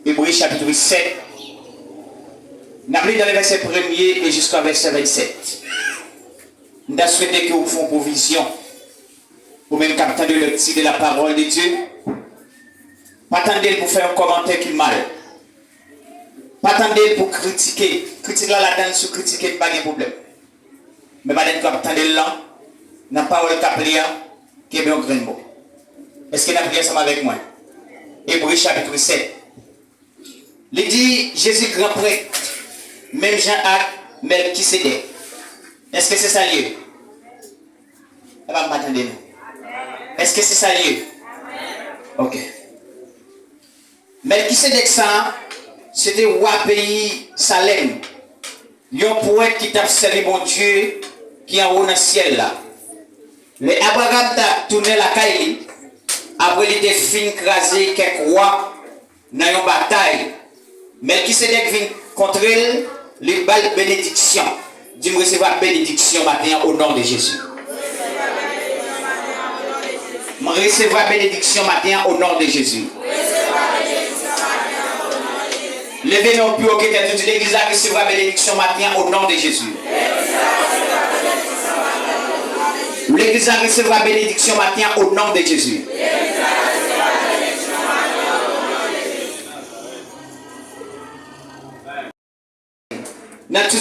Hébreux chapitre 7. Nous avons dans le verset 1er et jusqu'au verset 27. Nous avons souhaité que vous fassiez provision pour même capter le petit de la parole de Dieu. Pas attendre pour faire un commentaire qui est mal. Pas attendre pour critiquer. Critiquer là-dedans, sur critiquer, pas de problème. Mais pas attendre là, dans la parole qui est un grand mot. Est-ce que vous avez prié ensemble avec moi? Hébreux chapitre 7. Il dit Jésus grand prêtre, même Jean-Jacques, Melchisédek. Est-ce que c'est ça lieu? Est-ce que c'est ça lieu? Ok. Melchisédek ça, c'était roi pays Salem. Il y a un poète qui t'a servi mon Dieu qui est en haut dans le ciel là. Les Abraham t'a tourné la caille. Après il était fin crasé quelques rois dans une bataille. Melchisédek vient contre elle, les balles bénédiction. Dis-moi recevoir bénédiction matin au nom de Jésus. Je recevoir bénédiction matin au nom de Jésus. Levez nos pieds au cœur de toute l'église à recevoir bénédiction matin au nom de Jésus. L'église a recevoir bénédiction matin au nom de Jésus. Dans tout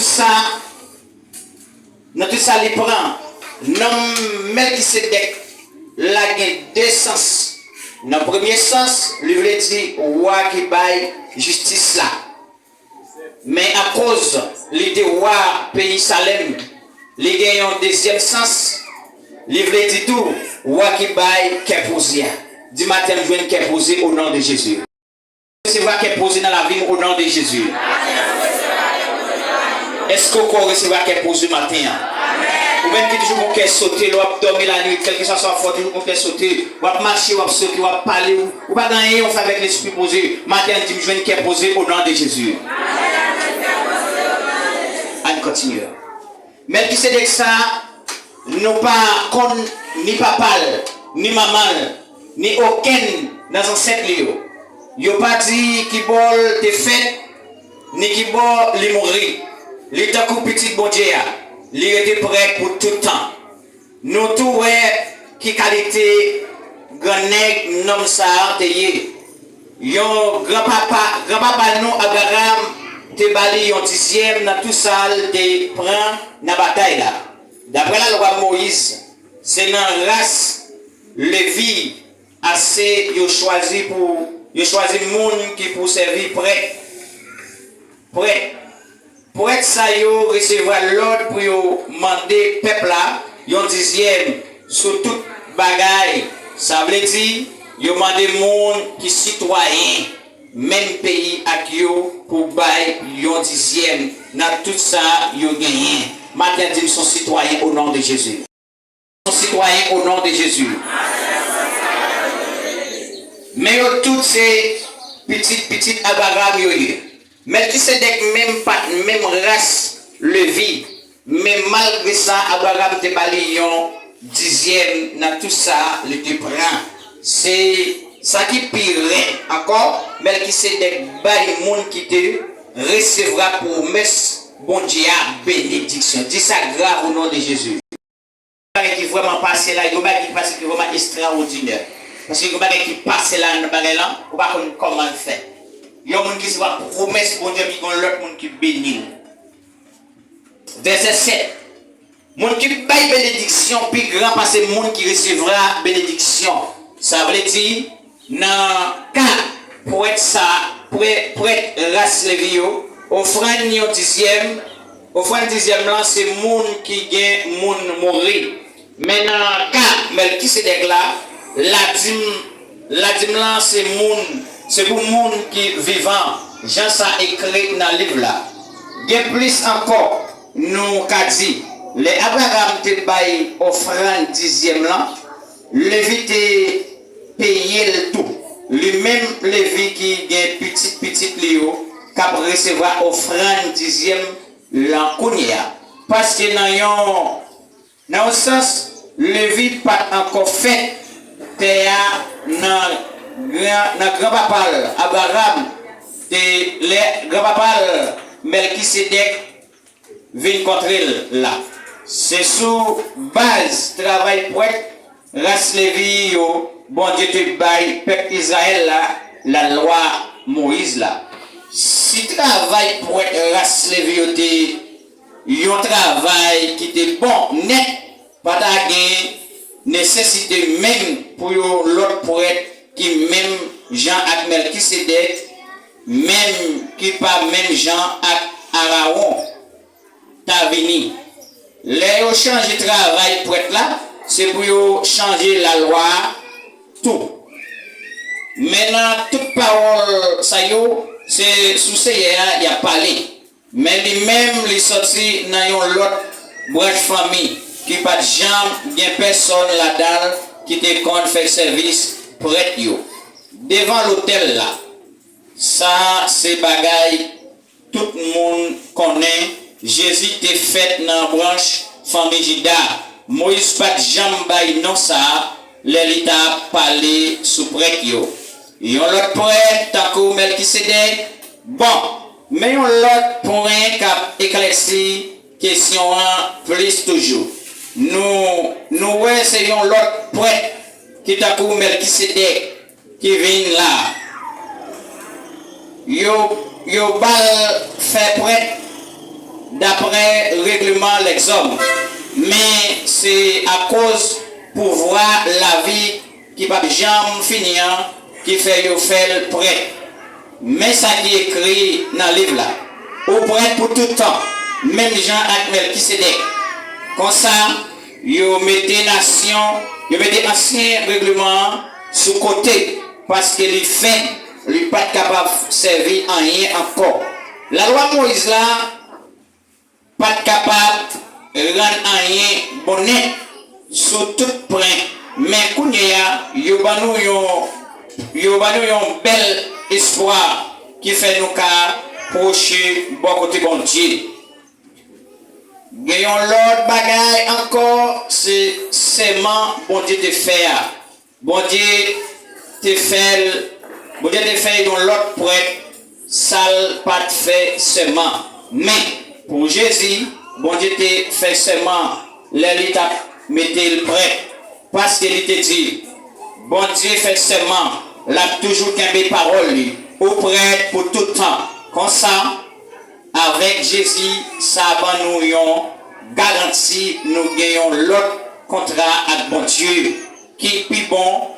ça, les prend. Non, Melchisédek, la gagne deux sens. Dans le premier sens, lui voulait dire roi qui baille justice là. Mais à cause l'idée roi pays Salem, il gagne un deuxième sens. Il voulait dire tout roi qui baille qui est posé. Du matin, je viens qui est posé au nom de Jésus. C'est roi qui est posé dans la vie au nom de Jésus. Est-ce qu'on peut recevoir qui est posé matin? Ou même qui toujours qu'on sauter, ou dormir la nuit, quelque chose soit fort, toujours qu'on sauter, ou marcher, ou sauter, ou parler, ou pas gagner, on fait avec l'esprit posé. Matin, je viens qui est posé au nom de Jésus. On continue. Mais qui c'est de ça, nous pas con, ni papa, ni maman, ni aucun dans un cercle. Ils n'ont pas dit qui bol te fait, ni qui bol les mourir. L'état coup petit bon Dieu, il était prêt pour tout le temps. Nous tous, qui qualité, grand nègre, nom ça, yon grand-papa nous, Abraham, te bali yon dixième, dans tout ça, te prend dans la bataille là. D'après la loi Moïse, c'est dans la race Lévi, assez, yon choisi le monde qui pour servir prêt. Pour être ça, yo recevoir l'ordre pour demander peuple là, yon dixième sur toute bagaille. Ça veut dire, yo demandé monde qui citoyen, même pays avec yo pour bailler yon dixième. Dans tout ça, yo gagné. Maintenant, dit son citoyen au nom de Jésus. Son citoyen au nom de Jésus. Mais yo toutes ces petites Abraham yo yé. Melchisédek même race Lévi, mais malgré ça, Abraham te bali yon dixième dans tout ça, le te prend. C'est ça qui pire encore, Melchisédek bali monde qui te recevra pour messe bon Dieu bénédiction. Dis ça grave au nom de Jésus. Qui vraiment passé là, il y a qui passe qui vraiment extraordinaire. Parce que il y a qui passe là dans là, on va comment faire. Il y a des gens qui se voient promesse pour Dieu, mais il y a l'autre monde qui bénit. Verset 7. Monde qui baille bénédiction, puis grand parce que monde qui recevra bénédiction. Ça veut dire, dans cas pour être ça, pour être race Lévi, offrande un dixième là, c'est monde qui gagne, monde mourir. Mais dans le cas, Melchisédek là, la dîme là, c'est monde. C'est pour les gens qui vivent. Jean ça écrit dans le livre là. Et plus encore, nous avons dit, les Abraham te baillent offrande dixième là, Lévi te payé le tout. Lui-même, Lévi qui gagne petit Léo, qui a recevoir offrande dixième là, parce que dans un sens, Lévi pas encore fait, dans grand-papa Abraham, les grand-papa Melchisedec viennent contre elle là. C'est sous base travail pour race Lévi, bon Dieu te baille, peuple Israël là, la loi Moïse là. Si travail pour race Lévi, un travail qui était bon, net, pas de nécessité même pour l'autre poète qui même Jean avec Melchisedec, même qui pas même Jean avec Aaron, t'as venu. Les changer travail pour être là, c'est pour changer la loi, tout. Maintenant, toute parole, ça y est, c'est sous ce il y a parlé. Mais lui-même, il sorti dans l'autre branche famille qui pas de jambe, bien personne là-dedans qui te compte faire service prêtre yo. Devant l'hôtel là, ça c'est bagaille, tout le monde connaît. Jésus te fait dans la branche famille Juda. Moïse pas de jambe bail non ça, l'élite a parlé sous prêtre yo. Yon l'autre prêtre, tant que Melchisedec, bon. Mais on l'autre point qui éclairci question plus toujours. Nous essayons l'autre point qui t'a couru Melchisedec qui vient là. Yo bal fait prêt d'après règlement l'exhomme. Mais c'est à cause pour voir la vie qui va jamais finir qui fait yo faire prêt. Mais ça qui est écrit dans le livre là, au prêtre pour tout le temps, même Jean avec Melchisedec. Comme ça, ils mettez nation, ils mettez ancien règlement sous côté, parce que les faits, ils ne sont pas capables de servir en rien encore. La loi Moïse là, pas capable de rendre en rien bonnet sur tout point. Mais quand il y a un bel espoir qui fait nous procher bon côté bon Dieu. Gagnons l'autre bagaille encore, c'est seulement bon Dieu te faire. Bon Dieu te fait dans l'autre prêtre, ça pas te fait seulement. Mais pour Jésus, bon Dieu te fait seulement l'élite mettez le prêtre. Parce qu'il te dit, bon Dieu fait seulement, l'a toujours qu'un des paroles au prêtre pour tout le temps. Comme ça, avec Jésus, ça va nous garanti, nous gagnons l'autre contrat avec bon Dieu, qui est plus bon,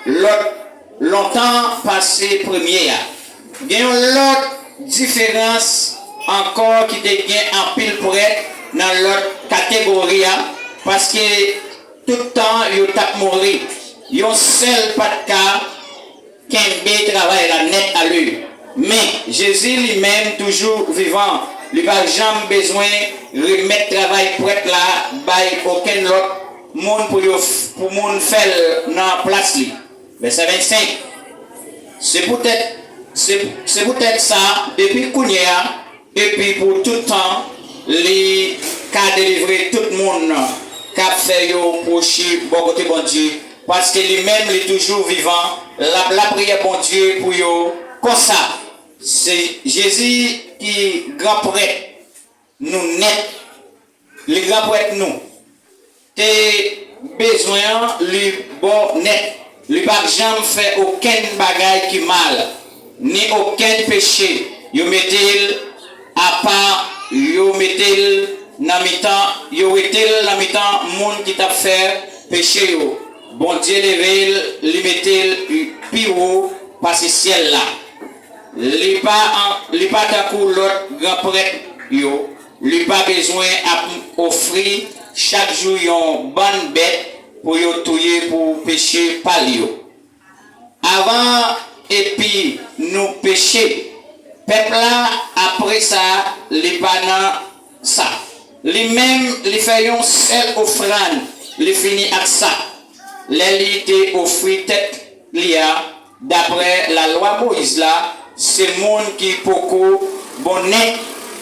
l'autre longtemps passé premier. Gagnons l'autre différence encore qui devient en pile prêtre dans l'autre catégorie, parce que tout le temps, il tape mourir. Il y a un seul pas de cas qui travaille la net à lui. Mais Jésus lui-même, toujours vivant, il n'a jamais besoin de remettre travail pour être là, by aucun autre monde pour monde faire dans la place. Verset 25. C'est peut-être ça, depuis Kounia, et puis pour tout le temps, les cas délivrer tout le monde, qui a fait procher bon côté bon Dieu. Parce que lui-même est toujours vivant, la prière bon Dieu pour eux, comme ça. C'est Jésus qui grand prêtre nous net, le grand prêtre nous. T'es besoin lui bon net, lui pas jamais fait aucun bagage qui mal, ni aucun péché. Yo mettez à part, yo mettez dans mi-temps, yo mettez dans mi-temps monde qui t'a fait péché yo. Bon Dieu levé, lui mettez plus haut parce que ciel là. Li pas takou l'autre grand prêtre yo. Li pas besoin d'offrir chaque jour une bonne bête pour yo touyer pour pécher par yo. Avant et puis nous pécher. Peuple là après ça, li pas dans ça. Li même li fait une seule offrande, li fini avec ça. L'élite offrit tête lia d'après la loi Moïse là, c'est monde qui beaucoup bonnet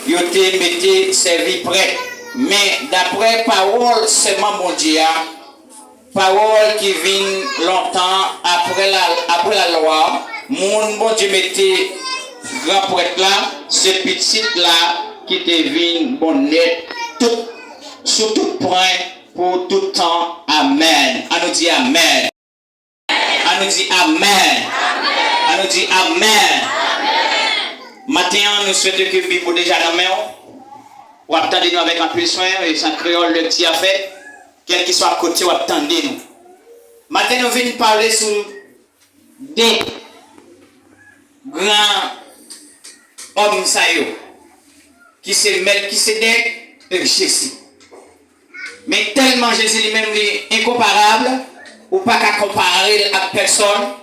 yote mettez servi prêt. Mais d'après parole seulement mon Dieu, parole qui vient longtemps après la loi, mon bon Dieu mettait grand prêtre là, ce petit là qui te vient bon net, tout, sur tout point, pour tout temps. Amen. On nous dit Amen. On nous dit Amen. On nous dit Amen. Maintenant, nous souhaitons que Bible déjà dans la main. Ou attendez-nous avec un peu de soin, et sans créole le petit affaire. Quel qu'il soit à côté, ou attendez-nous. Maintenant, nous venons parler sur des grands hommes qui se Melchisedec et Jésus. Mais tellement Jésus lui-même est incomparable, ou pas qu'à comparer à personne,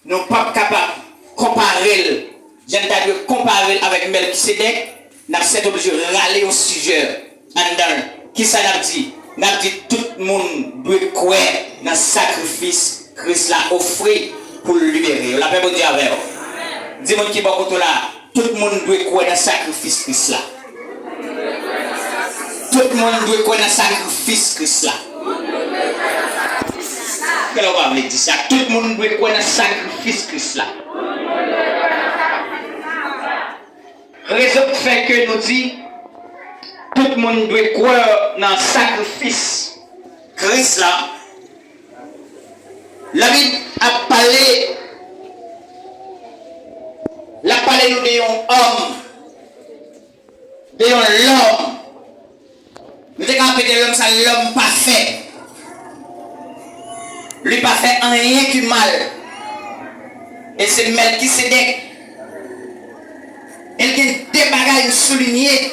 nous pas capables de comparer. J'ai comparer avec Melchisedec, nous sommes obligés de râler au sujet. Qui ça n'a dit? N'a dit tout le monde doit croire dans le sacrifice que Christ l'a offert pour le libérer. On l'appelle bon Dieu avec vous. Dis-moi qui est beaucoup là. Tout le monde doit croire dans le sacrifice Christ là. Tout le monde doit croire dans le sacrifice Christ là. Quel on va dire ça? Tout le monde doit croire dans le sacrifice Christ là. Raison fait que nous dit tout le monde doit croire dans le sacrifice Christ là. La Bible a parlé nous d'un homme, d'un l'homme. Nous avons appelé l'homme ça l'homme parfait. Lui pas fait rien que mal. Et c'est Melchisedec. Il y a des bagages soulignés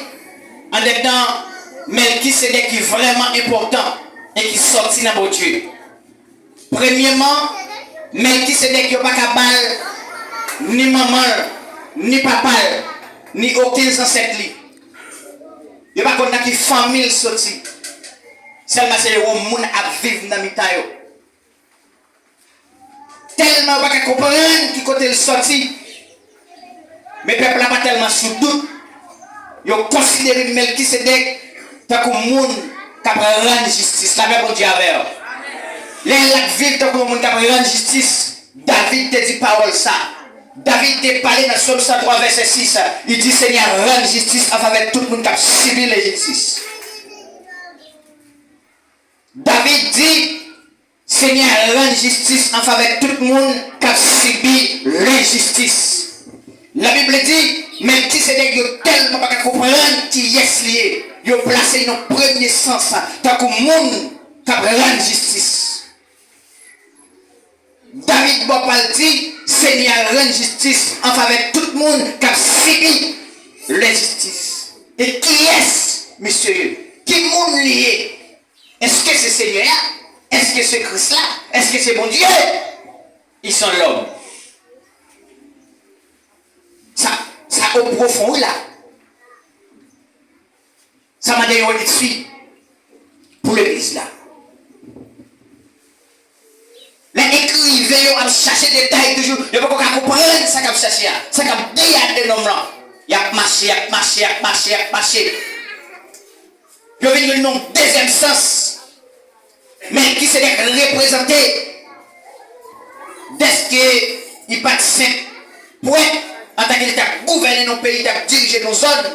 en dedans Melchisedec qui est vraiment important et qui sortit dans mon Dieu. Premièrement, Melchisedec n'a pas qu'à ni maman, ni papa, ni aucun ancêtre. Il n'y a pas qui famille sorti. Seulement c'est le monde à vivre dans l'Italie. Tellement pas qu'à comprendre qui côté le sorti. Mais le peuple n'a pas tellement sous doute. Ils ont considéré Melchisedec tant que monde qui a rendre justice. La même Dieu avec eux. Les vivent tant que monde qui a rendre justice. David te dit parole ça. David te parlé dans Psaume 103 verset 6. Il dit Seigneur, rends justice en faveur de tout le monde qui a subi l'injustice. David dit Seigneur, rends justice en faveur de tout le monde qui a subi l'injustice. La Bible dit, même si c'est des tellement pas comprendre qui est lié, ils ont placé dans le premier sens, tant que le monde qui a rendre justice. David Bopal dit, Seigneur, rend justice en faveur de tout le monde qui a subi l'injustice. Et qui est-ce, monsieur? Qui monde lié? Est-ce que c'est Seigneur? Est-ce que c'est Christ là? Est-ce que c'est bon Dieu? Ils sont l'homme. Ça au profond là. Ça m'a donné une suite pour l'église là. Les écrivains ont cherché des détails toujours. Il ne faut pas comprendre ça qu'ils ont cherché. Ça qu'ils ont dit des noms là. Il a marché. Il y a eu un deuxième sens. Mais qui s'est représenté. Dès qu'il pas de saint point. En tant qu'il a gouverné nos pays, il a dirigé nos zones,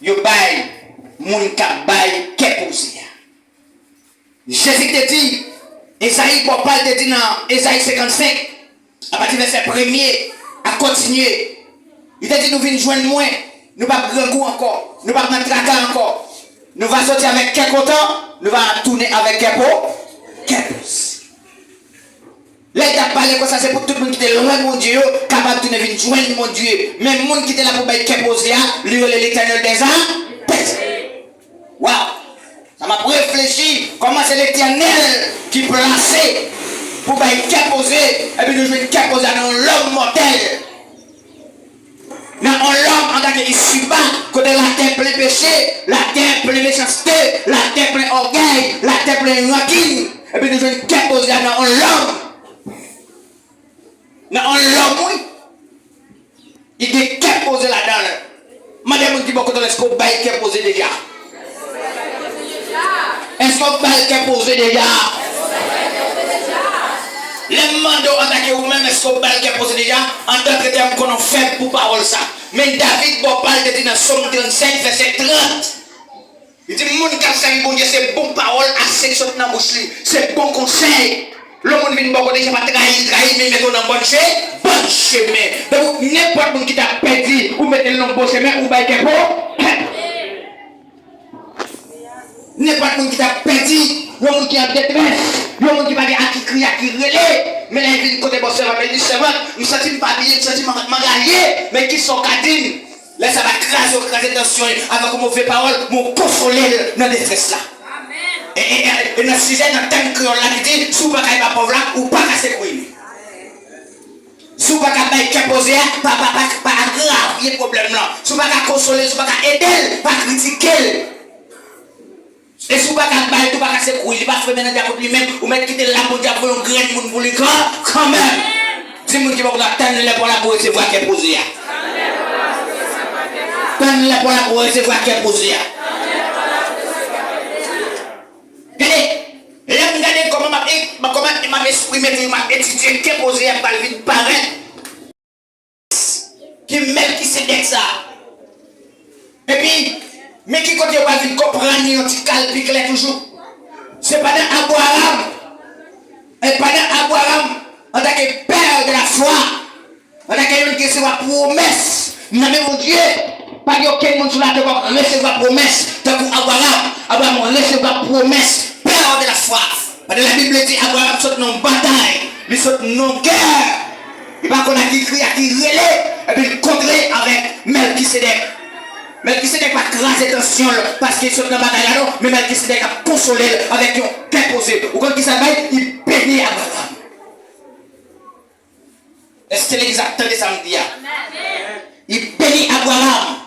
il y a des gens qui ont posé. Jésus te dit, Esaïe, Paul te dit dans Esaïe 55, à partir du verset 1er, à continuer. Il te dit, nous venons joindre moins, nous ne pas grand goût encore, nous ne pas mettre tracas encore. Nous allons sortir avec quelques temps, nous allons tourner avec quelques. Là, il a parlé comme ça, c'est pour tout le monde qui est loin de mon Dieu, capable de venir joindre mon Dieu. Même le monde qui était là pour bailler poser, lui, l'éternel des âmes. Waouh! Ça m'a réfléchi comment c'est l'éternel qui plaçait pour bailler poser, et puis nous jouons poser dans l'homme mortel. Dans l'homme en tant qu'il bas, côté la terre pleine péché, la terre pleine méchanceté, la terre pleine orgueil, la terre pleine rancune, et puis nous jouons poser dans l'homme. Dans l'homme, oui. Il dit qu'est posé là-dedans. Madame qui beaucoup de l'escope bail qu'est posé déjà. Est-ce qu'on balle qui est posé déjà? Les mandats en tant que vous-même, est-ce qu'on balle qui est posé déjà? En tant que terme qu'on a fait pour parole ça. Mais David, bon, parle de dans Somme 35, verset 30. Il dit, mon qui a servi bon Dieu, c'est bonne parole, assez sur dans bouche, c'est bon conseil. Le monde vient bon côté, c'est pas trahir, mais mettons dans bon chemin. Donc, n'importe qui t'a perdu, ou mettez le dans bon chemin, ou bail que n'importe qui t'a perdu, le monde qui a détresse, le monde qui va à qui crie, à qui relais, mais là, il vient côté bon chemin, mais il dit, c'est vrai, je me sens pas bien, je me sens m'engager, mais qui sont cadines. Là, ça va craser tension avec une mauvaise parole, mon consoler dans la détresse là. Et dans le sujet, dans le thème créole là, qui dit, si vous ne pouvez pas pauvre là, ou pas casser couille. Si vous ne pouvez pas poser, pas grave, il y a problème là. Si vous ne pouvez pas consoler, si vous ne pouvez pas aider, pas critiquer. Et si vous ne pouvez pas casser couille, il ne faut pas faire maintenant lui-même, ou mettre quitter là pour dire pour un grain de pour les gars, quand même. Dis-moi qui va vous attendre pour la pour recevoir qu'elle pose. Attendre pour la pour recevoir qu'elle pose. Regardez comment m'a exprimé, m'a étudié, qui est posé à pas vite paraître. Qui même qui s'est dit ça. Et puis, mais qui côté va vite comprendre, un petit calpique là toujours. C'est pas dans Abraham. Et pas dans Abraham, en tant que père de la foi, en tant que qui recevoir promesse. Non mais mon Dieu, pas de aucun monde sur la terre va recevoir promesse. Tant qu'Abraham, Abraham recevoir promesse. Père de la foi. Parce que la Bible dit Abraham saute dans une bataille, il saute dans une guerre. Il va qu'on a qui crie, à qui relais, et puis il contrer avec Melchisedec. Melchisedec va craser tension parce qu'il saute dans la bataille là, mais Melchisedec a consolé avec un cœur posé. Ou quand il s'appelle, il bénit Abraham. Est-ce que l'exactement de samedi? Il bénit Abraham.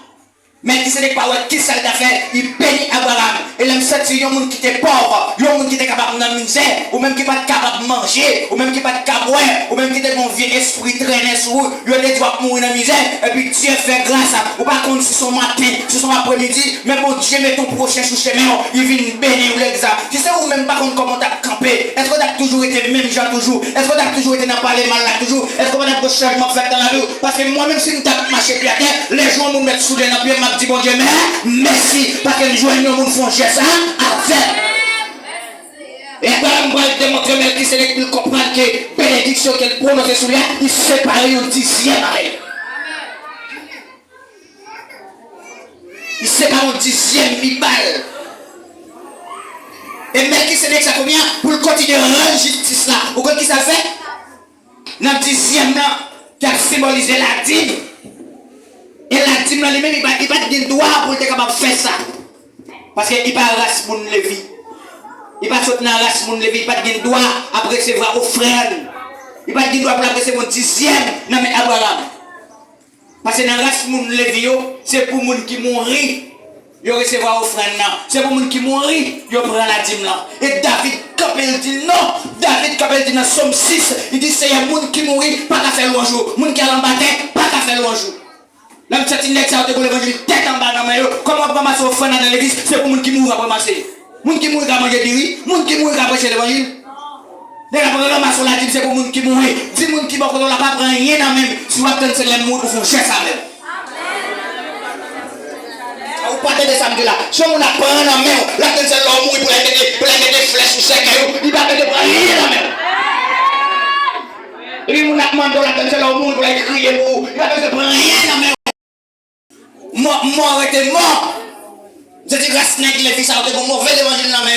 Mais qui n'est pas qui ça d'affaire, il bénit Abraham. Et là, c'est un monde qui était pauvre, un monde qui était capable de misère, ou même qui n'est pas capable de manger, ou même qui n'est pas capable de boire, ou même qui est un vieux esprit traîné sur vous, il doit mourir dans la misère, et puis Dieu fait grâce à ou pas contre si son matin, si son après-midi, mais bon Dieu met ton prochain sous chemin, il vient bénir l'exemple. Tu sais, ou même pas contre comment tu as campé, est-ce que tu as toujours été même gens toujours, est-ce que tu as toujours été dans parler mal là toujours, est-ce que tu as des changements fait dans la vie, parce que moi-même si nous t'as marché puis à terre, les gens nous mettent sous les nappes, dit bon Dieu, merci, parce que les gens nous font ça à faire. Et Abraham va démontrer Melchisedec pour comprendre que bénédiction qu'elle prononce sur lui, il sépare un dixième avec. Il sépare un dixième mi-balle. Et Melchisedec, ça combien pour continuer à rendre justice là. Vous comprenez qui ça fait? Dans le dixième là, qui a symbolisé la dîme. Et la dîme là, lui-même, il va te droit pour être capable de faire ça. Parce qu'il va race mon Lévi. Il va sauter dans la race mon Lévi. Il va te droit après recevoir offrande. Il va te droit pour recevoir mon dixième. Non mais Abraham. Parce que dans la race mon Lévi, c'est pour les gens qui mourent. Il recevoir offrande. C'est pour les gens qui mourent. Il prend la dîme là. Et David Capel dit non. David Capel dit dans Somme 6. Il dit c'est les gens qui mourent. Pas qu'à faire le jour. Les gens qui ont l'embatté. Pas qu'à faire le jour. Là, je suis un pour l'évangile, tête en bas dans ma main. Comment on va ramasser offrande dans l'église? C'est pour les gens qui mourent à ramasser. Les gens qui mourent à manger du riz, les gens qui mourent à prêcher l'évangile. Les gens qui ramassent la dîme, c'est pour les gens qui mourent. 10 gens qui mourent, on n'a pas pris rien dans même. Si vous attendez les mots, vous font cher ça même. Vous partez de samedi là. Si on a pris rien dans même, là, c'est l'homme pour les mettre des flèches sur ses cailloux, il va pas prendre rien dans même. Et puis, on a demandé la l'homme pour les crier pour, il va pas prendre rien dans même. Mort était mort. Je dis grâce à qui les fils ça pour mauvais évangile dans main.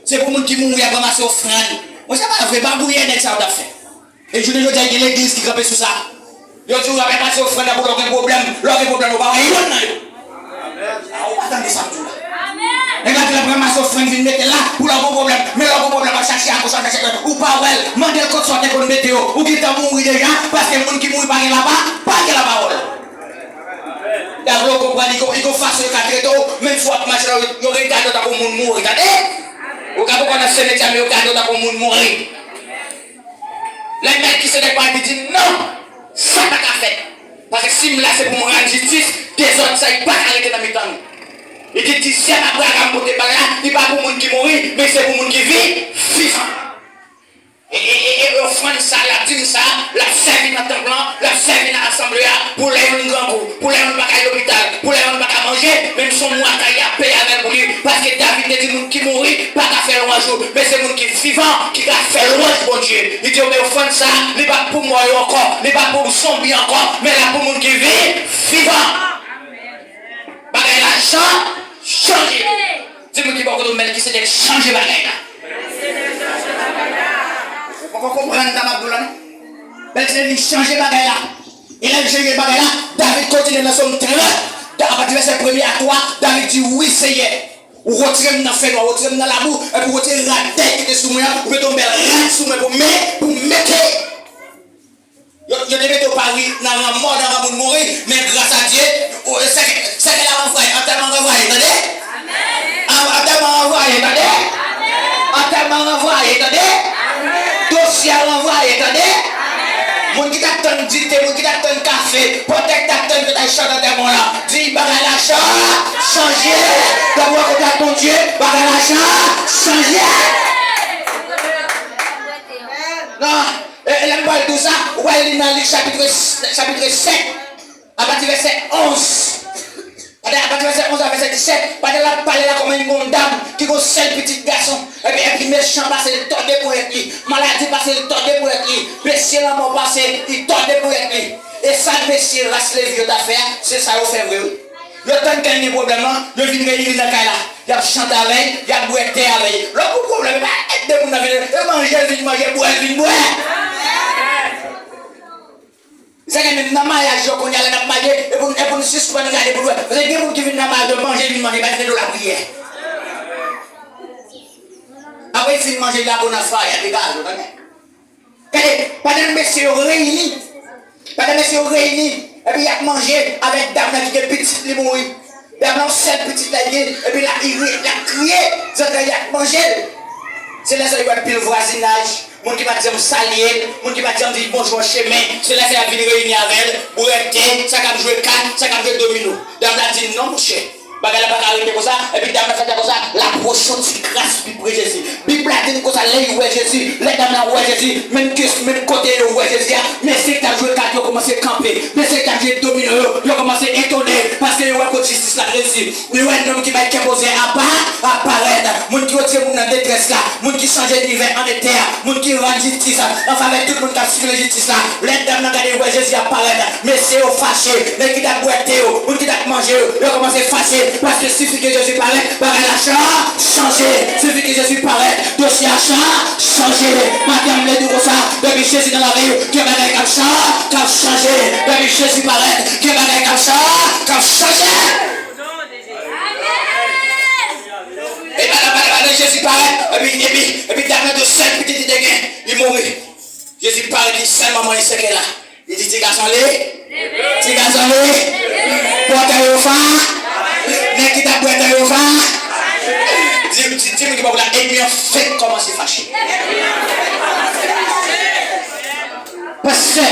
C'est pour les gens qui mourent à ramasser offrande. Moi ça va faire babouiller avec ça on a fait. Et je dis que l'église qui grimpe sur ça. Yo dis on va passer offrande pour leur problème, on va rien dans yo. Amen. On va attendre ça tout là. Amen. Et quand la ramasser offrande vient mettre là pour leur problème, mais leur problème va chercher à cause de ou pas well, mandez le code soit qu'on météo ou qui t'a mouru déjà parce que les gens qui mourent pas là-bas, pas la parole. D'abord, vous comprenez, il faut faire ce cadre, même si vous marchez là, vous regardez pour le monde mourir. Regardez, vous avez qu'on a ce métier, mais vous regardez pour le monde mourir. Les mecs qui se débattent disent non, ça n'a pas fait. Parce que si là c'est pour me rendre justice, des autres, ça n'est pas arrêté dans mes temps. Il dit dixième après la monter par là, il n'est pas pour monde qui mourit, mais c'est pour monde qui vit vivant. Et offrande ça, la dîme ça, la servi dans le temple, la servi dans l'assemblée, pour les gens grand goût, pour les gens qui à l'hôpital, pour les gens qui manger, même son moi qui a payé avec lui, parce que David dit monde qui mourit, pas qu'à faire loin jour, mais c'est monde qui est vivant, qui a fait loin bon Dieu. Il dit, mais offrande ça, il n'est pas pour moi encore, il n'est pas pour zombie encore, mais là pour monde qui vit vivant. Bagay l'argent, changer. Dis-moi qui va qui c'est de changer bagay là. On comprend dans ma boule. Mais c'est de changer bagay là. Il a changé bagay là. David continue dans son terrain. À partir de verset 1er à 3, David dit oui, Seigneur. Ou retirer dans le fait noir, retirer dans la boue, et pour retirer la tête qui était sous moi, ou mettre tomber la sous moi pour mettre. Je devais au Paris, dans la mort, dans la mourir, mais grâce à Dieu, c'est qu'elle a envoyé, en tellement envoyé, attendez? En tellement envoyé, attendez? En tellement envoyé, attendez? Dossier envoyé, attendez? Mon qui t'attend du thé, mon qui t'attend café, peut-être t'attend que t'as chanté dans tes là. Dis, bagay l'achat, changer. D'abord, quand t'as ton Dieu, bagay l'achat, changer. Non. Et là, on tout ça, on va aller dans le chapitre 7, à partir du verset 11. À partir du verset 11 à verset 17, on va parler là comme une dame qui a un seul petit garçon. Et puis, méchant passe le temps de pour lui. Maladie passe le temps de pour lui. Monsieur la mort passe le temps de pour lui. Et ça, monsieur, race les vieux d'affaires, c'est ça qu'on fait vrai. Le temps qu'il y a des problèmes, le vin réunit dans le cas là. Il y a chanté avec, il y a boité avec. Le problème, c'est que les gens manger, boire, boire. C'est que même dans le mariage, on y a la mariée, et pour nous suspendre, regarder pour vous. Vous avez des gens qui viennent dans le mariage, manger, pas de la prière. Après, ils manger de la bonne affaire, il y a des gars. Pendant que messieurs réunis, et puis il a mangé avec dame qui est petite, les mourir. Dame là, 7 petites là, et puis là, il a crié, il a mangé. C'est là que il va pile voisinage. Mon qui va dire salier, mon qui va dire bonjour chemin, c'est là que la ville réunie avec elle, pour être, ça va jouer 4, ça va jouer domino. Dame l'a dit non, mon cher. Bagala pas arrêter comme ça, et puis dame l'a fait comme ça, la prochaine grâce pour Jésus. Bible a dit comme ça, là, ouais Jésus, les dames là, ouais Jésus, même côté, ouais Jésus, mais c'est que tu as joué 4, tu as commencé à camper, mais c'est que tu as joué domino, tu as commencé à étonner, parce que tu as que justice la réussi. Il y a un homme qui va être posé à apparaître, mon qui retire mon détresse là, mon qui change d'hiver en été, mon qui rend justice, enfin avec tout le monde qui a suivi la justice là, les dames là, ouais Jésus apparaître, mais c'est au fâché, les qui t'a boité, mon qui t'a mangé, ils ont commencé à fâcher. Parce que suffit que Jésus paraît, par l'achat, changer. Suffit que Jésus paraît, dossier achat, changer. Madame les deux comme ça, depuis Jésus dans la vie, qui va avec achat, qui a changé. Depuis Jésus paraît, qui va avec achat, qui a changé. Et bien, Jésus paraît, et puis dernier de 5 petits dégains, il mourit. Jésus paraît, il dit, seul maman, il sait qu'elle est là. Il dit, petit garçon, petit garçon, portez au phare. Mais qui t'a boité au vent? Dis-moi qui va vous la ennemi en fait comment c'est fâché. Parce que,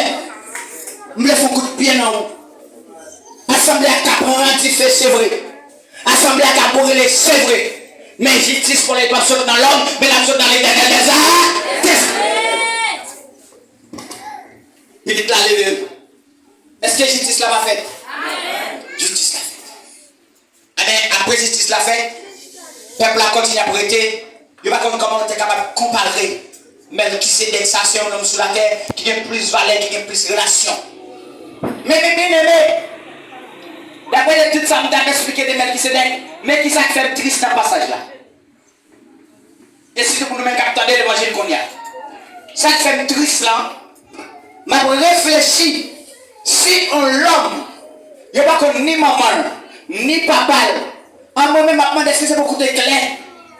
je me fais un coup de pied dans vous. Assemblée à Capran, c'est vrai. Assemblée à Capran, c'est vrai. Mais justice pour les personnes dans l'homme, mais la chose dans les derniers des arts. Il dit là, est-ce que justice là va faire? Justice là. Après justice l'a fait, le peuple a continué à prêter. Il ne va pas comment on est capable de comparer. Mais qui c'est d'exception, un homme sur la terre, qui a plus valeur, qui a plus relation. Mais bien aimé, d'après tout ça, je vais expliquer des mecs qui c'est mais qui ça fait triste dans le passage là. Et surtout pour nous-mêmes qui attendons l'évangile qu'on y a. Ça fait triste là. Mais réfléchir, si on l'homme, il n'y a pas ni maman, ni papa. En moi-même, je me demande est-ce que c'est beaucoup de clair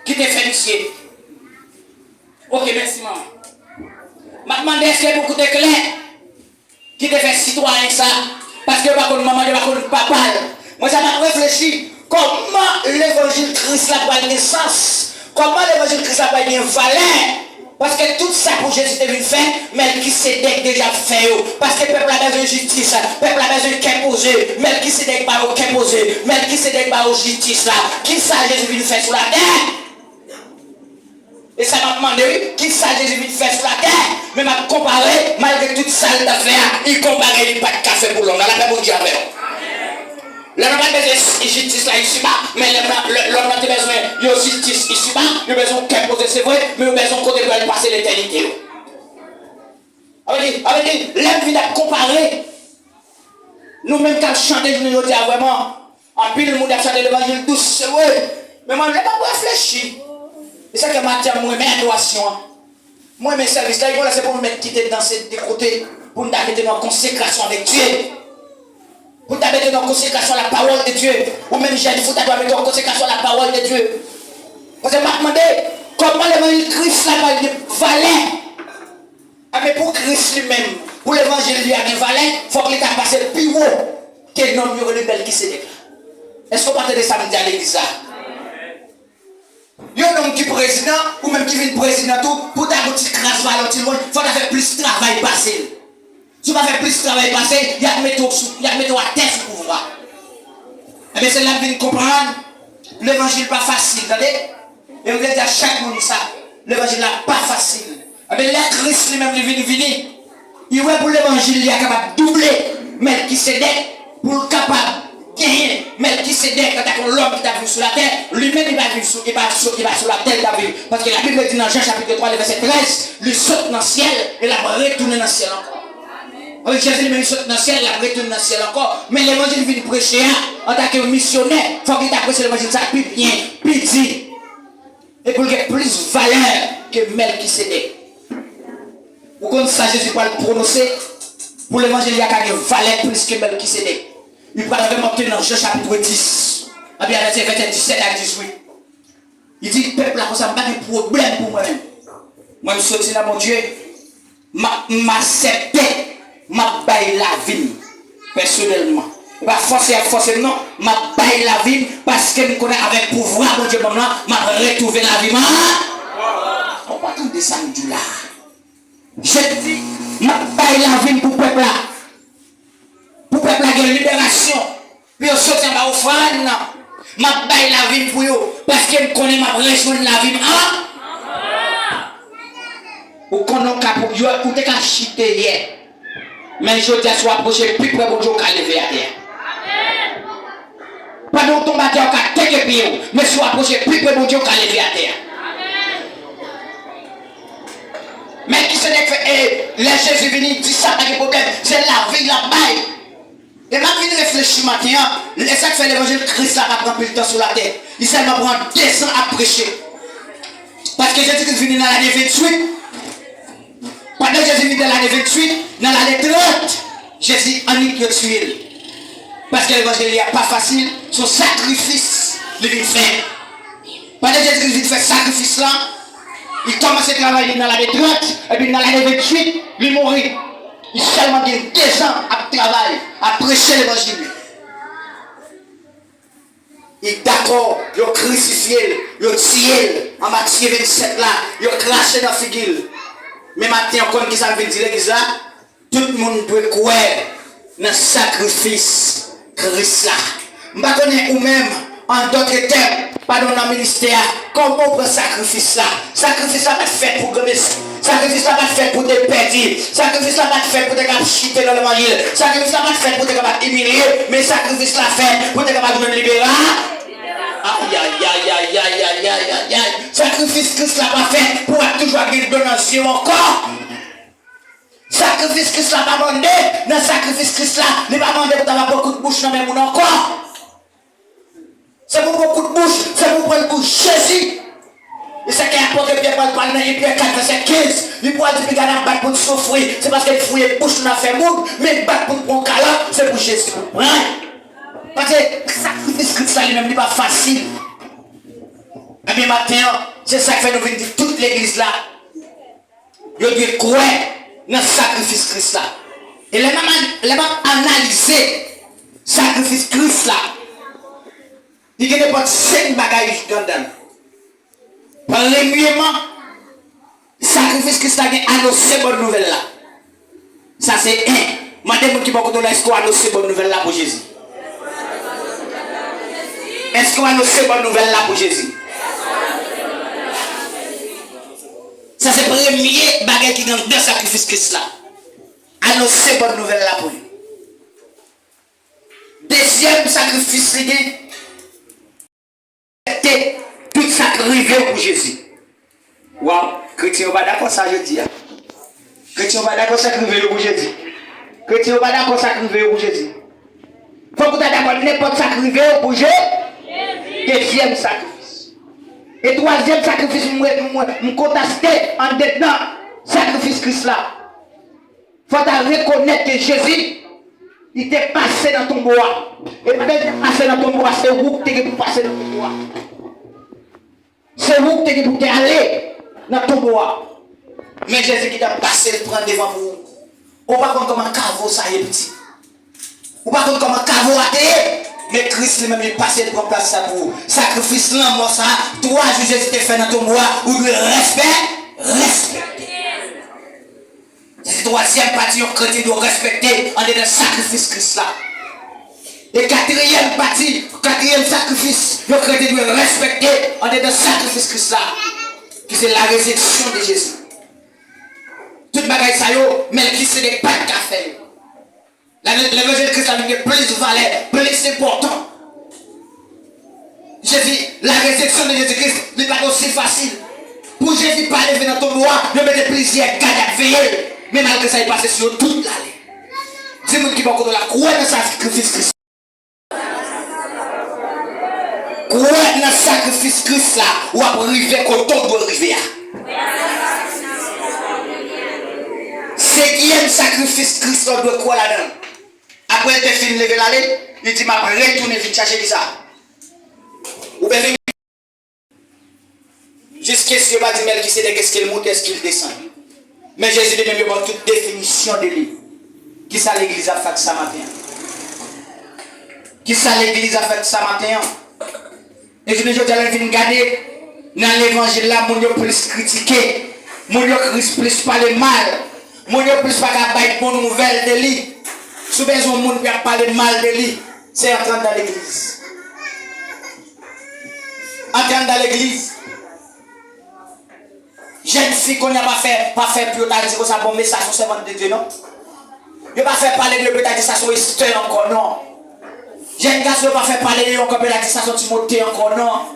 qui te fait ici. Ok, merci maman. Je me demande est-ce que c'est beaucoup de clair qui te fait citoyen ça. Parce que je ne sais pas maman, je ne sais pas papa. Moi, ça m'a réfléchi comment l'évangile Christ a pas de sens. Comment l'évangile Christ a pas de valeur Parce que tout ça pour Jésus devait faire, mais qui s'est déjà fait. Parce que le peuple a besoin de justice, le peuple a besoin de qu'est posé, mais qui s'est déjà pas au qu'est posé, mais qui s'est déjà pas au justice là. Qui ça Jésus vient faire sur la terre? Et ça m'a demandé, qui ça Jésus vient faire sur la terre? Mais m'a comparé, malgré toute ça d'affaires, il compare les pas de café pour l'homme. Là, la paix pour Dieu avec. L'homme n'a pas besoin de justice là ici-bas, mais l'homme n'a pas besoin de justice ici-bas, il a besoin de qu'est posé, c'est vrai, mais il a besoin de côté pour passer l'éternité. Avec dit, l'homme vient de comparer. Nous-mêmes qui avons chanté, je nous dis vraiment, en pile, le monde a chanté l'évangile douce, c'est vrai. Mais moi, je n'ai pas réfléchi. C'est ça que Mathieu, moi, mes adorations. Moi, mes services, là, c'est pour nous mettre quitter dans ces côtés, pour nous mettre dans la consécration avec Dieu. Pour nous mettre dans la consécration la parole de Dieu. Ou même, j'ai dit, il faut mettre en consécration la parole de Dieu. Parce que je me demandais, comment l'évangile Christ là, va valer. Ah, mais pour Christ lui-même, pour l'évangile lui a un valet, il faut qu'il ait passé plus haut que l'homme de belle qui s'est. Est-ce qu'on parle de ça à l'église là? Il y a un homme qui est président, ou même qui vient président, tout, pour ta petite crasse valeur, il faut faire plus de travail passé. Si tu vas faire plus de travail passé, il y a de mettre à terre sur le pouvoir. Eh bien, c'est là que vous comprendre. L'évangile n'est pas facile, attendez? Et vous dites à chaque monde ça. L'évangile n'est pas facile. Eh bien, là, Christ lui-même, il vient venir. Il est pour l'évangile, il est capable de doubler, mais qui s'est pour capable de gagner. Mais qui s'est quand l'homme qui t'a vu sur la terre, lui-même il va vivre sur la terre David. Parce que la Bible dit dans Jean chapitre 3, verset 13, lui saute dans le ciel et la retourne dans le ciel encore. Avec Jésus lui-même saute dans le ciel, il a retourne dans le ciel encore. Mais l'évangile vient prêcher en tant que missionnaire, il faut qu'il t'apprécie l'évangile, ça plus bien, plus dit. Et pour qu'il ait plus de valeur que Melchisédek. Vous connaissez ça, Jésus va le prononcer. Pour l'évangile, il y a qu'à valeur plus que Melchisédek. Il va vraiment tenir dans Jean chapitre 10. Et bien, verset 17 à 18. Il dit, peuple, là, ça n'a pas de problème pour moi-même. Moi, je suis là, mon Dieu. M'accepter, m'a baille la vie, personnellement. Pas forcément, non, m'a baille la vie parce que je connais avec pouvoir, mon Dieu, maintenant, m'a retrouvé la vie. On va tout descendre du là. Je dis, m'a baille la vie pour peuple là. Pour peuple là, de libération. Puis on saute en bas au fan, m'a baille la vie pour eux. Parce que je connais ma rejoindre la vie. Ou qu'on a qu'à chiter hier. Mais je dis à soit approché plus près pour Dieu qu'à lever à terre. Pas de tomber à terre qu'à tête pied, mais soit approché plus près pour Dieu qu'à lever à terre. Mais qui se dit que les Jésus venu dit ça, pas de problème, c'est la vie, la baille. Et ma vie de réfléchir maintenant, c'est ça que fait l'évangile Christ là, qui prend plus de temps sur la terre. Il s'est prendre 2 ans à prêcher. Parce que Jésus est venu dans l'année 28. Pendant que Jésus vit dans l'année 28, dans l'année 30, Jésus en est tué. Parce que l'évangile n'est pas facile, son sacrifice, il vient faire. Pendant que Jésus vient faire sacrifice là, il commence à travailler dans l'année 30, et puis dans l'année 28, il mourit. Il seulement dit 2 ans à travailler, à prêcher l'évangile. Il est d'accord, il a crucifié, il a tué en Matthieu 27 là, il a craché dans la figure. Mais maintenant, comme qui ça veut dire l'église là, tout le monde doit croire dans le sacrifice Christ là. Je ne connais pas ou même, en d'autres termes, pas dans le ministère, comment on prend sacrifice là. Sacrifice là pas fait pour gagner. Sacrifice là pas fait pour te perdre. Sacrifice là pas fait pour te chiter dans l'évangile. Sacrifice là pas fait pour te humilier. Mais sacrifice là fait pour te libérer. Aïe, aïe, aïe, aïe, aïe, aïe, aïe, aïe, aïe. Sacrifice Christ l'a pas fait pour être toujours une donation encore. Sacrifice Christ l'a pas demandé. Dans le sacrifice Christ là, il n'a pas demandé pour avoir beaucoup de bouche dans le monde encore. C'est pour beaucoup de bouche, c'est pour prendre bouche Jésus. Et c'est qu'il y a un peu de Pierre Paul parle dans Pierre 4, verset 15. Il pourra dire qu'il y a un battre pour souffrir. C'est parce qu'il fouille les bouches dans la fait monde. Mais il battre pour prendre câlin, c'est pour Jésus. Parce que le sacrifice Christ là lui-même n'est pas facile. Et bien maintenant, c'est ça que fait nous venir dire toute l'église là. Il doit croire dans le sacrifice Christ là. Et les mêmes analyser le sacrifice Christ là. Il y a pas 5 bagages dedans. Premièrement, Sacrifice Christ a annoncé bonne nouvelle là. Ça c'est un. Madame qui va de là, est-ce qu'on a annoncé bonne nouvelle là pour Jésus? Est-ce qu'on a annoncé bonne nouvelle là pour Jésus? Ça c'est le premier bagage qui est dans le sacrifice Christ là. Annoncer bonne nouvelle là pour lui. Deuxième sacrifice, c'est tout sacrifié pour Jésus. Waouh, chrétien, on va d'accord ça, je dis. Chrétien, on va d'accord sacrifier pour Jésus. Chrétien, on va d'accord sacrifier pour Jésus. Faut que tu aies d'accord n'importe sacrifier pour Jésus. Deuxième sacrifice. Et troisième sacrifice, je contester en dedans sacrifice Christ là. Faut reconnaître que Jésus, il t'est passé dans ton bois. Et peut-être qu'il est passé dans ton bois, c'est vous qui t'es pour passer dans ton bois. C'est vous qui t'es pour aller dans ton bois. Mais Jésus qui t'a passé, il prend devant vous. On va voir comment un caveau ça est petit. On va voir comment un caveau a été. Mais Christ lui-même est passé, il prend place ça pour vous. Sacrifice là, moi ça, toi, Jésus t'es fait dans ton bois, ou de respecter. C'est la troisième partie, on chrétien doit respecter en dedans sacrifice Christ là. Et quatrième partie, quatrième sacrifice, le chrétien doit respecter en dedans sacrifice Christ là. Qui c'est la résurrection de Jésus. Toute bagaille ça yo, mais qui c'est des pas de café. L'évangile de Christ a plus de valeur, plus important. Jésus, la résurrection de Jésus-Christ n'est pas aussi facile. Pour Jésus pas lever dans ton bois, ne mettez plaisir, garde, veiller. Mais malgré ça, il passe sur toute l'année. Dis-moi qui va contre la croix dans le sacrifice Christ. Croix dans le sacrifice Christ là, ou après arriver quand on doit arriver. Cinquième sacrifice Christ, on doit quoi là-dedans? Après, il fini de lever l'allée, il dit, ma retourne vite chercher qui ça. Ou bien, jusqu'à ce qu'il va dire, mais qui c'est qu'est-ce qu'il monte, est-ce qu'il descend. Mais Jésus lui même pas toute définition de lui. Qui ça l'église a fait ça matin? Qui ça l'église a fait ça matin? Et je dis, je vais regarder dans l'évangile là, mon Dieu plus critiqué, mon Dieu plus parler mal, mon Dieu plus pas faire bonne nouvelle de lui. Si besoin de monde qui parler mal de lui, c'est entrer dans l'église. Entrer dans l'église. Jeune fille qu'on n'a pas fait plus tard, c'est ça bon message sur servante de Dieu, non? Je pas fait parler de peut-être ça sur histoire encore, non? Jeune garçon, je pas fait parler de encore peut-être ça sur Timothée encore, non?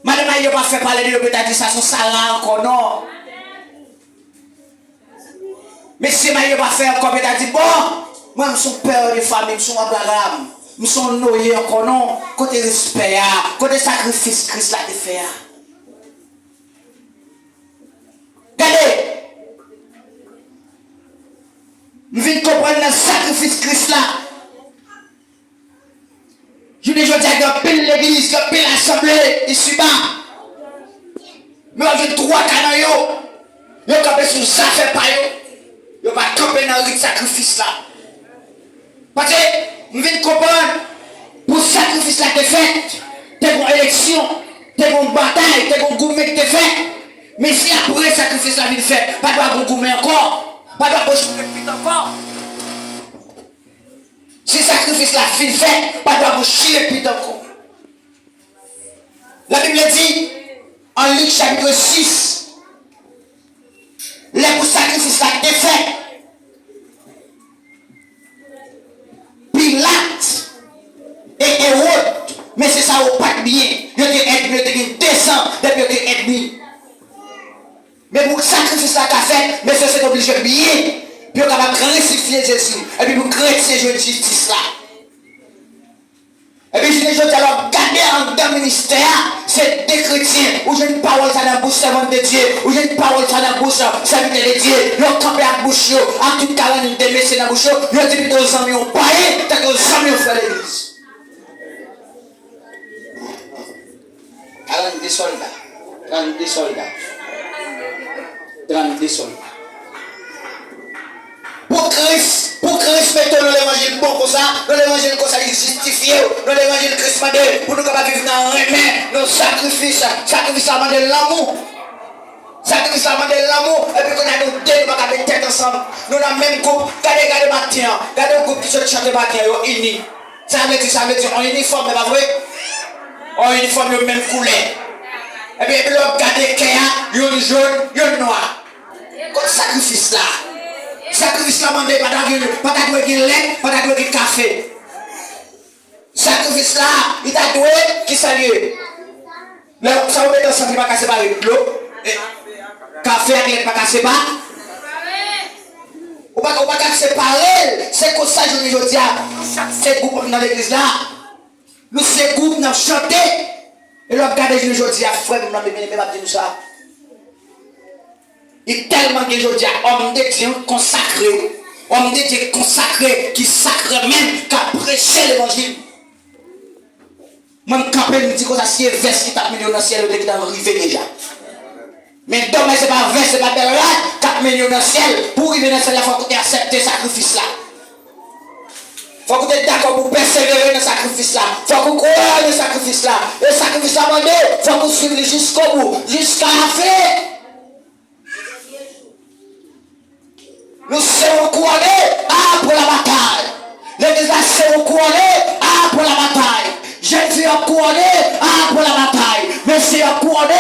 Madame, je pas fait parler de peut-être ça sur Sarah encore, non? Mais si je pas fait encore peut-être bon, moi je suis père de famille, je suis Abraham, je suis Noé encore, non? Côté respect, côté sacrifice Christ là te fait. Regardez, nous venons comprendre le sacrifice Christ là. Je dis, je dis, il y a pile l'église, il y a pile l'assemblée, ici bas. Mais on a trois canaux, il y a campé sur ça, fait pas yo. Il va camper dans le sacrifice là. Parce que nous venons comprendre, pour le sacrifice là que fait, t'es une élection, t'es une bataille, t'es un gourmet que t'es fait. Mais si après le sacrifice la vie fait, pas de gourmet encore, pas de bouche de encore. Si le sacrifice la vie fait, pas de bouche de encore. La Bible dit, en Luc chapitre 6, les sacrifices la fait. Pilate et Hérode, mais c'est ça au pas bien. Il y a des 200 depuis qu'il est ennemi. Mais pour sacrifice la fait, mais c'est obligé de bien. Puis on va crucifier Jésus. Et puis pour chrétien, je justice là. Et puis je dis alors, garder en dans le ministère, c'est des chrétiens, où j'ai une parole dans la bouche, servant de Dieu, où j'ai une parole dans la bouche, serviteur de Dieu, ils ont campé à la bouche, en tout cas, ils ont des messieurs dans la bouche, ils ont dit plutôt aux amis, ils ont paillé, tant que aux amis ont fait l'église. Alors, des soldats, 32 soldats. 32 soldats. Pour Christ, mettons dans l'évangile bon comme ça, dans l'évangile comme ça, il justifie, dans l'évangile Christ m'a dit, pour nous capables de vivre dans un remède, dans le sacrifice, sacrifice à de l'amour. Sacrifice la demande l'amour, et puis qu'on a nous deux, nous pas mettre tête ensemble. Nous dans le même groupe, regardez matin, regardez le groupe qui se chante matin, unis. Ça veut dire, on uniforme, mais pas vrai? On uniforme le même couleur. Et puis l'autre regardez qu'il y a une jaune, une noire. Comme sacrifice là. Sacrifice là, demandez pas d'agouer de lait, pas d'agouer de café. Sacrifice là, il t'a doué qui salue. Là, ça vous met dans le sang, il va casser par l'eau. Café avec pas casser pas. Ou pas casser par elle. C'est comme ça que je dis. C'est groupe dans l'église là. Nous c'est groupe nous chanter. Et là regardez je dis à frère nous même pas dire ça. Il tellement que je dis homme de Dieu consacré. Homme de Dieu consacré qui sacre même qui a prêché l'évangile. Même quand on dit que c'est un verset qui t'a mis dans le ciel qui t'a arrivé déjà. Mais demain, ce n'est pas vrai, ce n'est pas belle là, 4 millions dans le ciel. Pour arriver dans le ciel, il faut que tu acceptes ce sacrifice là. Il faut que tu es d'accord pour persévérer dans ce sacrifice là. Il faut que tu crois dans ce sacrifice là. Le sacrifice là, il faut que tu suives jusqu'au bout, jusqu'à la fin. Nous serons couronnés pour la bataille. L'église là seront couronnés pour la bataille. Jeune fille a couronné pour la bataille. Monsieur a couronné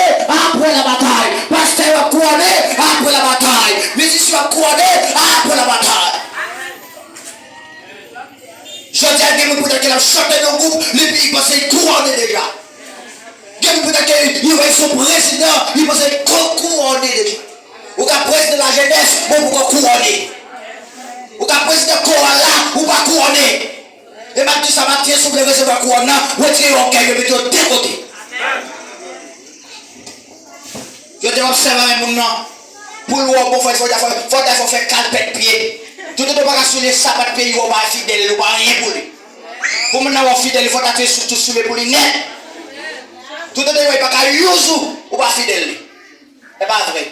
pour la bataille. Pasteur a couronné pour la bataille. Musicien a couronné pour la bataille. Je dis à des gens qui ont chanté dans le groupe, les pays pensent qu'ils couronné déjà. Des gens qui ont son président, ils pensent qu'ils couronné déjà. Ou qu'un président de la jeunesse, bon, pourquoi couronné? Ou qu'un président de Corona, ou pas couronné? Et maintenant, ça m'a tiré sur le recevoir couronne, retirez au cœur, je vais de deux côtés. Je te observe avec mon nom. Pour le bon, il faut faire 4 pètes de pied. Tout le monde va sur les sabbats de pays, il va pas fidèle, il va pas rien pour lui. Pour mon avoir fidèle, il faut t'attirer surtout sur les pour lui net. Tout le monde va pas qu'à Youzou, ou pas fidèle. C'est pas vrai.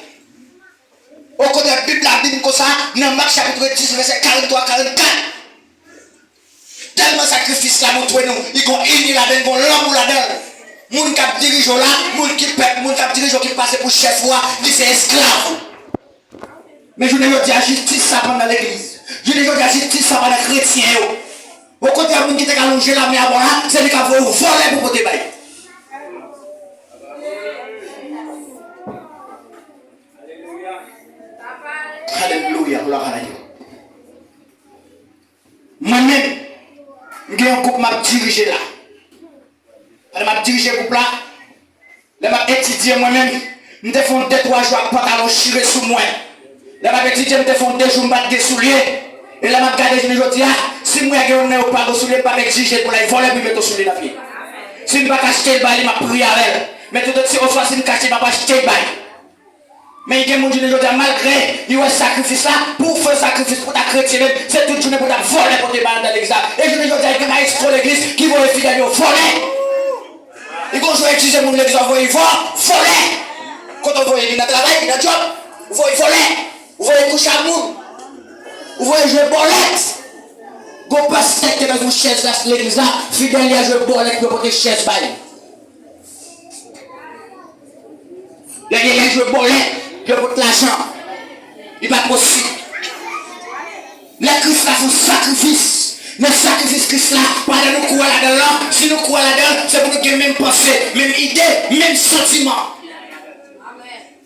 Au côté de la Bible comme ça, dans Marc chapitre 10, verset 43-44. Tellement sacrifice là, montre nous. Ils vont unir là-dedans, ils vont l'homme là-dedans. Moun qui dirige là, moun qui pète, moun qui dirige qui passe pour chef roi, qui c'est esclave. Mais je ne veux dire justice ça pendant l'église. Je ne veux dire justice ça pendant les chrétiens. Au côté de moun qui t'a allongé la main avant là, c'est lui qui a volé pour côté bail. Alléluia, gloire à Dieu. Moi-même, j'ai un groupe m'a dirigé là. Je m'a dirigé le groupe là. Je m'a étudié moi-même. Je me fais 2-3 jours à pantalon chiré sous moi. Je m'a étudié, je me fais 2 jours à battre des souliers. Et là, je m'a regardé, je me dis, si moi je n'ai pas de souliers, je ne vais pas exiger pour les voler et mettre souliers dans la vie. Si je ne vais pas acheter le bail, je vais prier avec elle. Mais tout de suite, si je ne cache pas acheter le bail. Mais il y a des gens qui disent malgré il y a un sacrifice là, pour faire un sacrifice pour ta chrétienne, c'est toute journée pour ta voler pour te battre dans l'église. Et je dis qu'il y a des maîtres de l'église qui vont les fidèles voler. Ils vont jouer utiliser mon l'église, ils vont voler. Quand on voit il y a travail, il y a job, vous voyez voler, vous voyez coucher à monde, vous voyez jouer bolette. Vous passez qui est dans une chaise là, l'église là, fidèle il y a joué bolette pour porter chaise baille. Il y a joué bolette. Je vote l'argent. Il n'est pas possible. Les Christ là font sacrifice. Le sacrifice Christ là, pas de nous croire là-dedans. Si nous croyons là-dedans, c'est pour nous qui même pensée, même idée, même sentiment.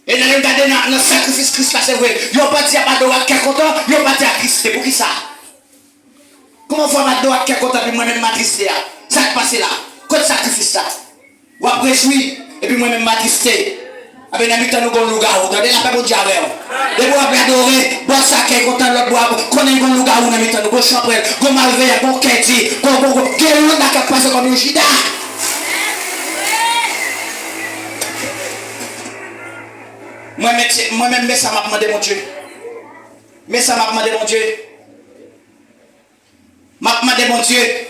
Et dans le sacrifice Christ là, c'est vrai. Ils n'ont pas dit à Madoua qui est content, ils n'ont pas dit à Christ. C'est pour qui ça? Comment voir Madoua qui est content et moi-même m'attristé? Ça qui passe là. Quel sacrifice ça? Ou après jouir, et puis moi-même m'attristé. Avec un ami, nous avons un loup-garou. Vous avez la paix pour Dieu avec vous. Et vous avez adoré, bon saké, content l'autre bois, qu'on ait un loup-garou dans le temps, nous avons chambré, qu'on malveille, qu'on kenti, qu'on n'a qu'à passer comme un gida. Moi-même, mais ça m'a demandé mon Dieu. Mais ça m'a demandé mon Dieu. M'a demandé mon Dieu.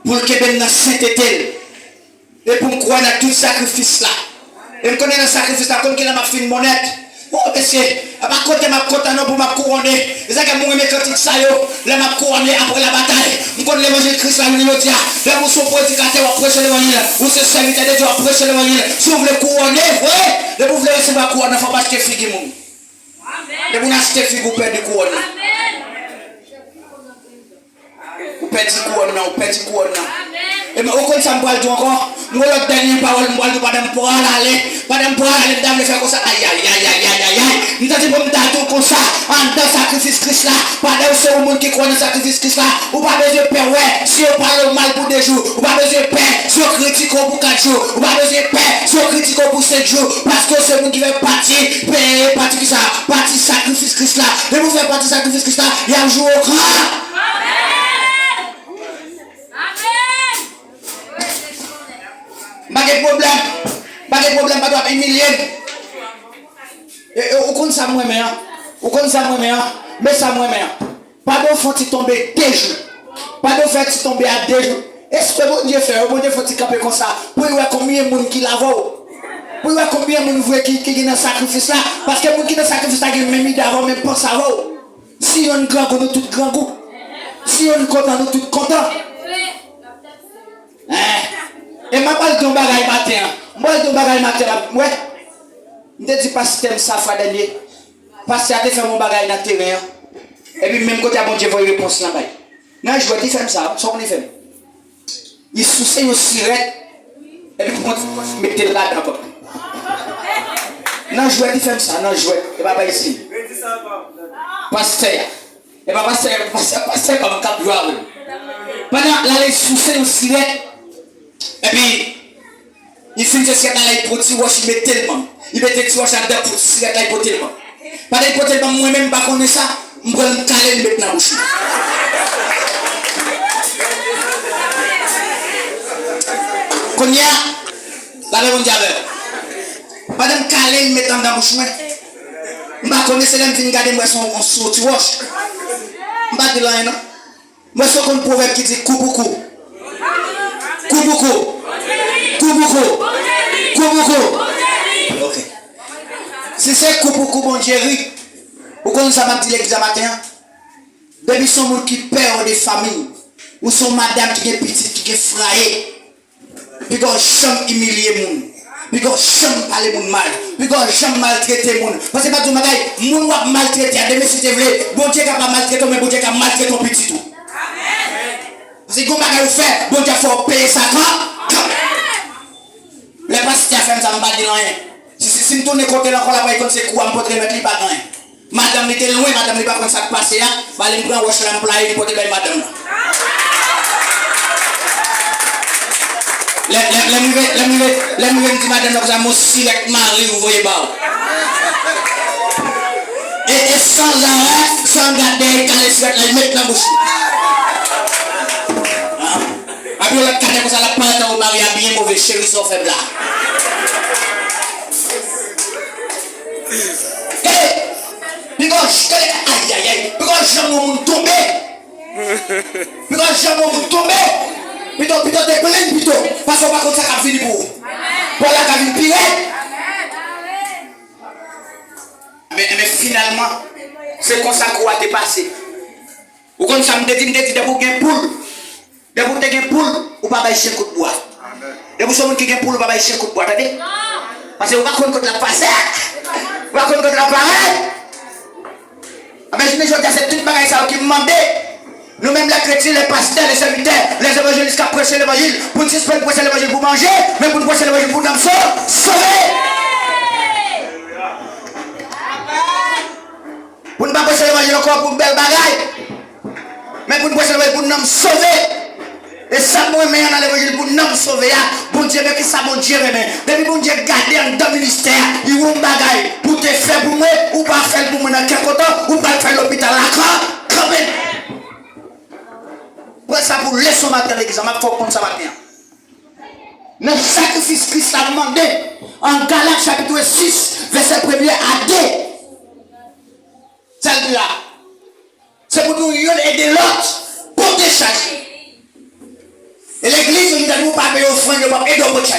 Pour que ben dans sainteté. Et pour me croire dans tout sacrifice là. Et je connais le sacrifice là, comme qu'il a ma fine monnaie. Oh, monsieur, à ma côté, ma content pour ma couronner. C'est ça que moi, mes critiques, ça, yo, là, ma couronner après la bataille. Je connais l'évangile de Christ, là, je dis, là, vous êtes prédicateur, vous prêchez l'évangile. Vous êtes serviteur de Dieu, vous prêchez l'évangile. Si vous voulez couronner, ouais, là, vous voulez recevoir la couronne, il ne faut pas acheter figue, mon. Là, vous achetez figue, vous perdez couronne. Vous perdez couronne, vous perdez couronne. Et mais au compte ça me parle encore. Moi le dernier parole me parle pas de pour aller d'amener faire comme ça. Aïe aïe aïe aïe aïe aïe. Nous t'as pour me tatou comme ça en dans sacrifice Christ là. Pas de c'est au monde qui croit dans sacrifice Christ là. Ou pas besoin de paix ouais. Si on parle mal pour 2 jours, ou pas besoin de paix. Si on critique pour 4 jours, ou pas besoin de paix. Si on critique pour 7 jours parce que c'est nous qui fait partie paix partie qui ça, partie sacrifice Christ là. Et vous faites partie sacrifice Christ là, il y a un jour au grand. Pas de problème, pas de humilier. Au compte ça, moi, mais ça, moi, pas de faut tomber 2 jours. Pas de faire tomber à 2 jours. Est-ce que bon Dieu fait, bon Dieu faut camper comme ça. Pour voir combien de monde qui l'a vu. Pour voir combien de monde qui est dans le sacrifice là. Parce que les gens qui sont dans le sacrifice là, ils même mis d'avant, même pas ça va. Si on est grand, nous tous grand goût. Si on est content, nous tous contents. Et ma balle de bagaille matin. Moi de bagaille matin. Ouais. Je te dis pas si t'aimes ça fois dernier. Parce que tu fait mon bagaille dans le terrain. Et puis même quand tu as bon Dieu voit réponse là-bas. Non, je vois tu fais ça, ça on est fait. Il soucie une sirette. Et puis tu mettez là d'abord. Non, je vois tu fais ça, non, je vois. Et pas ici. Pasteur. Et pas pasteur comme cap joueur. Pendant là il soucie une sirette. Et puis, il finit de se faire dans la hypothèse, il met tellement. Il met tellement de temps pour se faire dans la hypothèse. Pas d'hypothèse, moi-même, je connais ça, je vais me caler et mettre dans la bouche. Quand il y a, la même diable. Pas de me caler et mettre dans la bouche. Je connais ça, je vais garder son sorti wash. Je ne vais pas dire non. Moi, je suis un proverbe qui dit coucou. Kubuko. Ok. Si c'est Kubuko, bon Jerry, vous connaissez ça m'a dit l'examen matin. Depuis son monde qui perd des familles, ou son madame qui est petite, qui est frappée, puis qu'on jamais humilié moun, puis qu'on jamais parlé moun mal, puis qu'on jamais maltraité moun. Parce que pas tout le monde, moun va maltraiter, demain si tu veux, bon Dieu qui a pas maltraité, mais bon Dieu qui a maltraité ton petit tout. Si vous avez fait, bon Dieu faut payer ça quand les pasteurs font ça, je ne vais pas dire rien. Si je tourne côté là, c'est quoi, je ne vais pas dire rien. Madame était loin, madame n'est pas comme ça passé, je vais prendre wash l'emploi et porter madame. Les nouvelles dit madame, nous avons aussi avec Marie, vous voyez pas. Et sans arrêt, sans garder, quand les cigarettes, les mettre dans la bouche. Après le cadre comme ça, la pâte au mari a bien mauvais chéri sont faibles là. Aïe aïe aïe, pourquoi jamais on tomber? Pourquoi jamais on tomber? Plutôt des plaintes plutôt, parce qu'on va comme ça qu'à finir pour vous. Pour la qu'à finir pire. Mais finalement, c'est comme ça qu'on va dépasser. Ou comme ça, me dit de vous gagner poule. De vous gagner poule, ou pas baisser un coup de bois. De vous sommes qui gagnent poule, ou pas baisser un coup de bois. Attendez? Parce que vous ne pouvez pas contre la passée. Vous ne pouvez pas contre la parole. Imaginez, je dis, c'est tout le bagage qui me demandait. Nous-mêmes, les chrétiens, les pasteurs, les serviteurs, les évangélistes qui prêchent l'évangile, pour nous suspendre prêcher l'évangile pour manger, mais pour nous prêcher l'évangile pour nous sauver. Pour ne pas prêcher l'évangile encore pour une belle bagaille, mais pour nous prêcher l'évangile pour nous sauver. Et ça, moi, mais dans l'évangile pour nous sauver. Bon Dieu, mais qui ça, bon Dieu, mais depuis bon Dieu, garder dans le ministère, il y a un bagaille pour te faire pour moi, ou pas faire pour moi dans quelque temps, ou pas faire l'hôpital là, quand même. Pour ça, pour laisser son matin l'église, il faut prendre ça matin. Le sacrifice Christ a demandé en Galates chapitre 6, verset 1er à 2. Celle-là, c'est pour nous aider l'autre, pour décharger. Et l'église, nous ne pouvons pas payer offrande, nous ne pouvons pas aider au bout de ça.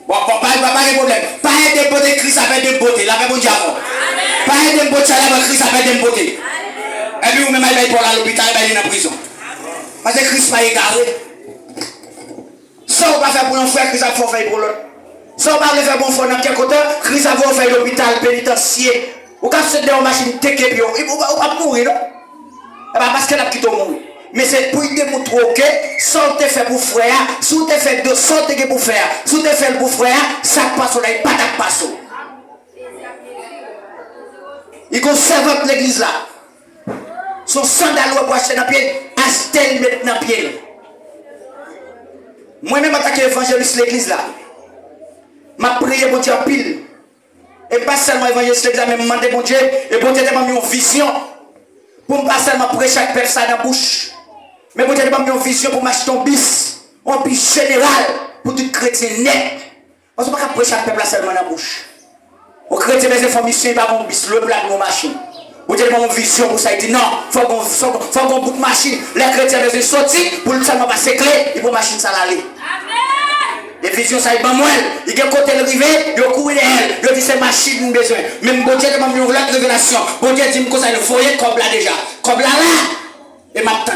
Bon, pas de problème. Pas de beauté, Christ avec de beauté. La paix bon diable. Pas de beauté, Christ avec de beauté. Et puis, vous même allez pour l'hôpital, il est en prison. Parce que Christ pas égaré. Ça, on va faire pour un frère, Christ a fait faire pour l'autre. Ça, on va faire pour un frère dans quel côté, Christ a fait l'hôpital pénitentiaire. Ou quand c'est dans une machine, il va mourir, non? Parce qu'elle a quitté le monde. Mais c'est pour démontrer que si on te fait pour frère, si on te fait de sorte que pour faire, si on te fait pour frère, ça passe, on n'a pas de passe. Il conserve l'église là. Son sandal pour acheter dans le pied, acheter mettre dans le pied. Moi-même, en tant qu'évangéliste l'église là, je prié pour Dieu en pile. Et pas seulement évangéliste l'église, mais je demande mon Dieu, et pour Dieu, je une vision. Pour ne pas seulement prêcher chaque personne dans la bouche. Mais pour Dieu, je une vision pour m'acheter un bis général, pour tout chrétien net. Parce qu'on ne peut pas prêcher chaque peuple seulement dans la bouche. Au chrétien, les informations, il n'y a pas un bis, le plat de mon machine. Vous avez une vision pour ça, il dit non, il faut qu'on bout de machine. Les chrétiens doivent sortir pour ne seulement passer clé, il faut machine ça l'aller. Les visions ça, il va moins. Il y a un côté rivé, il y a un coup d'elle. Il dit c'est machine que besoin. Même bon Dieu demande une révélation. Bon Dieu dit que ça le foyer comme là déjà. Comme là là. Et m'attend.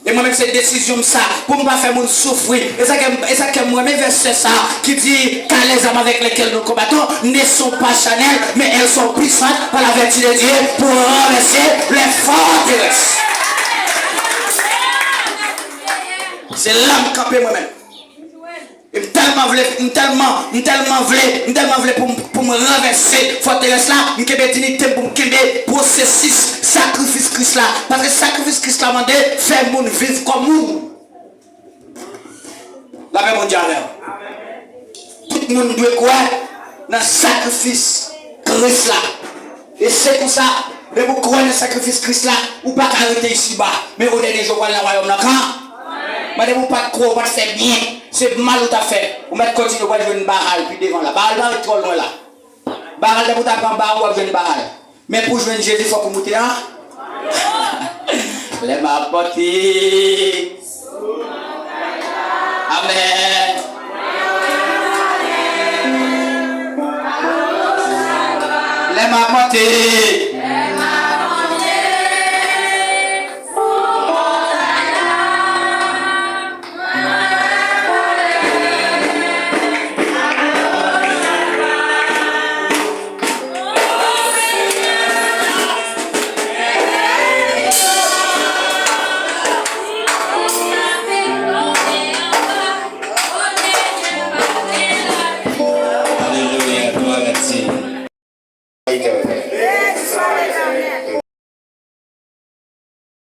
Et moi-même cette décision ça pour ne pas faire mon souffrir. Et ça que moi-même verset ça qui dit car les âmes avec lesquelles nous combattons ne sont pas charnelles, mais elles sont puissantes par la vertu de Dieu pour renverser les forteresses. C'est l'âme campée moi-même. Je tellement voulais pour me renverser forteresse là, je suis dignité pour me processus sacrifice Christ là. Parce que sacrifice Christ là, mandé faire mon vivre comme nous. La paix mondiale. Tout le monde doit croire dans le sacrifice Christ là. Et c'est comme ça, mais vous croyez dans le sacrifice Christ là, ou pas arrêter ici bas, mais au dernier jour, dans le royaume là. Mais vous pas croire, pas faire bien. C'est mal ou t'as fait. Vous mettez continuer à jouer une barre puis devant la barre est trop loin là. Barre de vous tapez en barre ou jouer une barre. Mais pour jouer Jésus, il faut que vous montiez là. Les ma portée. Amen. Les ma portée.